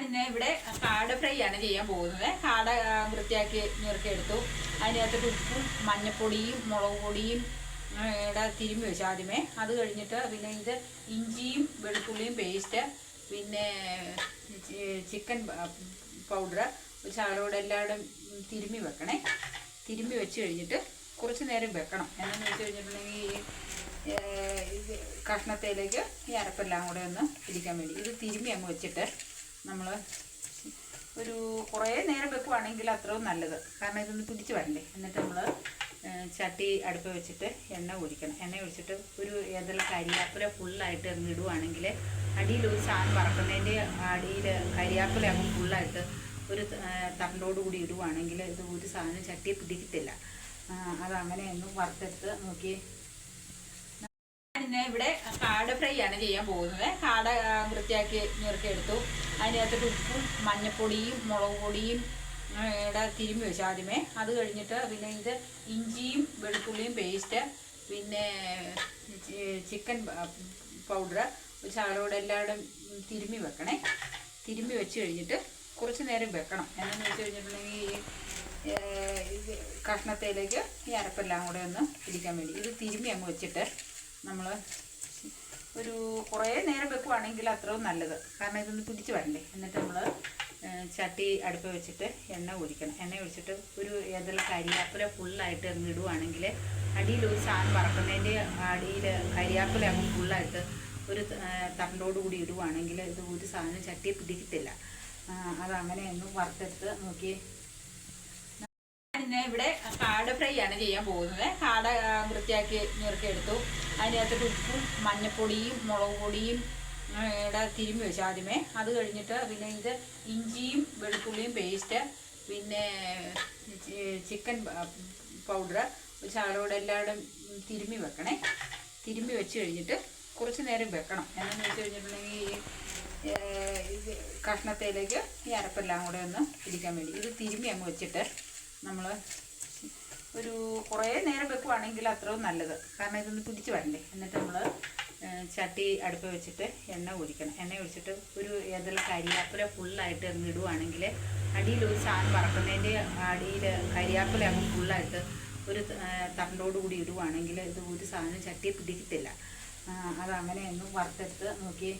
ഇന്ന് ഇവിടെ കാട ഫ്രൈ ആണ് ചെയ്യാൻ പോകുന്നത്. കാട വൃത്തിയാക്കി ഞുറുക്കിയെടുത്തു. അതിനകത്ത് ഉപ്പും മഞ്ഞപ്പൊടിയും മുളക് പൊടിയും തിരുമ്മി വെച്ചു ആദ്യമേ. അത് കഴിഞ്ഞിട്ട് പിന്നെ ഇത് ഇഞ്ചിയും വെളുത്തുള്ളിയും പേസ്റ്റ്, പിന്നെ ചിക്കൻ പൗഡർ ശകലോടെ എല്ലാവരും തിരുമ്മി വെക്കണേ. തിരുമ്മി വെച്ച് കഴിഞ്ഞിട്ട് കുറച്ച് നേരം വെക്കണം. എന്താണെന്ന് വെച്ച് കഴിഞ്ഞിട്ടുണ്ടെങ്കിൽ കഷ്ണത്തിലേക്ക് ഈ അരപ്പെല്ലാം കൂടെ ഒന്ന് പിടിക്കാൻ വേണ്ടി ഇത് തിരുമ്മി അങ്ങ് വെച്ചിട്ട് നമ്മൾ ഒരു കുറേ നേരം വെക്കുവാണെങ്കിൽ അത്രയും നല്ലത്. കാരണം ഇതൊന്ന് പിടിച്ച് വരണ്ടേ. എന്നിട്ട് നമ്മൾ ചട്ടി അടുപ്പ് വെച്ചിട്ട് എണ്ണ ഒഴിക്കണം. എണ്ണ ഒഴിച്ചിട്ട് ഒരു ഏതെല്ലാം കരിയാപ്പില ഫുള്ളായിട്ട് അങ്ങ് ഇടുവാണെങ്കിൽ അടിയിൽ ഒരു സാധനം വറക്കുന്നതിൻ്റെ അടിയിൽ കരിയാപ്പില അങ്ങ് ഫുള്ളായിട്ട് ഒരു തണ്ടോടുകൂടി ഇടുവാണെങ്കിൽ ഇത് ഒരു സാധനം ചട്ടിയെ പിടിക്കത്തില്ല. അതങ്ങനെ ഒന്ന് വറുത്തെടുത്ത് നോക്കി. ഇന്ന് ഇവിടെ കാട ഫ്രൈ ആണ് ചെയ്യാൻ പോകുന്നത്. കാട വൃത്തിയാക്കി ഞുറുക്കിയെടുത്തു. അതിനകത്ത് ഉപ്പും മഞ്ഞപ്പൊടിയും മുളക് പൊടിയും തിരുമ്മി വെച്ചു ആദ്യമേ. അത് കഴിഞ്ഞിട്ട് പിന്നെ ഇത് ഇഞ്ചിയും വെളുത്തുള്ളിയും പേസ്റ്റ്, പിന്നെ ചിക്കൻ പൗഡർ ശകലോടെ എല്ലാവരും തിരുമ്മി വെക്കണേ. തിരുമ്മി വെച്ച് കഴിഞ്ഞിട്ട് കുറച്ച് നേരം വെക്കണം. എന്താണെന്ന് വെച്ച് കഴിഞ്ഞിട്ടുണ്ടെങ്കിൽ കഷ്ണത്തിലേക്ക് ഈ അരപ്പെല്ലാം കൂടെ ഒന്ന് പിടിക്കാൻ വേണ്ടി ഇത് തിരുമ്മി അങ്ങ് വെച്ചിട്ട് നമ്മൾ ഒരു കുറേ നേരം വെക്കുവാണെങ്കിൽ അത്രയും നല്ലത്. കാരണം ഇതൊന്ന് പിടിച്ച് വരണ്ടേ. എന്നിട്ട് നമ്മൾ ചട്ടി അടുപ്പ് വെച്ചിട്ട് എണ്ണ ഒഴിക്കണം. എണ്ണ ഒഴിച്ചിട്ട് ഒരു ഏതെല്ലാം കരിയാപ്പില ഫുള്ളായിട്ട് അങ്ങ് ഇടുവാണെങ്കിൽ അടിയിൽ ഒരു സാധനം വറക്കുന്നതിൻ്റെ അടിയിൽ കരിയാപ്പില അങ്ങ് ഫുള്ളായിട്ട് ഒരു തണ്ടോടുകൂടി ഇടുവാണെങ്കിൽ ഇത് ഒരു സാധനം ചട്ടിയെ പിടിക്കത്തില്ല. അതങ്ങനെ ഒന്ന് വറുത്തെടുത്ത് നോക്കി. ഇന്ന് ഇവിടെ കാട ഫ്രൈ ആണ് ചെയ്യാൻ പോകുന്നത്. കാട വൃത്തിയാക്കി ഞുറുക്കിയെടുത്തു. അതിനകത്ത് ഉപ്പും മഞ്ഞപ്പൊടിയും മുളക് പൊടിയും തിരുമ്മി വെച്ചു ആദ്യമേ. അത് കഴിഞ്ഞിട്ട് പിന്നെ ഇത് ഇഞ്ചിയും വെളുത്തുള്ളിയും പേസ്റ്റ്, പിന്നെ ചിക്കൻ പൗഡർ ശകലോടെ എല്ലാവരും തിരുമ്മി വെക്കണേ. തിരുമ്മി വെച്ച് കഴിഞ്ഞിട്ട് കുറച്ച് നേരം വെക്കണം. എന്താണെന്ന് വെച്ച് കഴിഞ്ഞിട്ടുണ്ടെങ്കിൽ കഷ്ണത്തിലേക്ക് ഈ അരപ്പെല്ലാം കൂടെ ഒന്ന് പിടിക്കാൻ വേണ്ടി ഇത് തിരുമ്മി അങ്ങ് വെച്ചിട്ട് നമ്മൾ ഒരു കുറേ നേരം വെക്കുവാണെങ്കിൽ അത്രയും നല്ലത്. കാരണം ഇതൊന്ന് പിടിച്ച് വരണ്ടേ. എന്നിട്ട് നമ്മൾ ചട്ടി അടുപ്പ് വെച്ചിട്ട് എണ്ണ ഒഴിക്കണം. എണ്ണ ഒഴിച്ചിട്ട് ഒരു ഏതെല്ലാം കരിയാപ്പില ഫുള്ളായിട്ട് അങ്ങ് ഇടുവാണെങ്കിൽ അടിയിൽ ഒരു സാധനം വറക്കുന്നതിൻ്റെ അടിയിൽ കരിയാപ്പില അങ്ങ് ഫുള്ളായിട്ട് ഒരു തണ്ടോടുകൂടി ഇടുവാണെങ്കിൽ ഇത് ഒരു സാധനം ചട്ടിയെ പിടിക്കത്തില്ല. അതങ്ങനെ ഒന്ന് വറുത്തെടുത്ത് നോക്കി.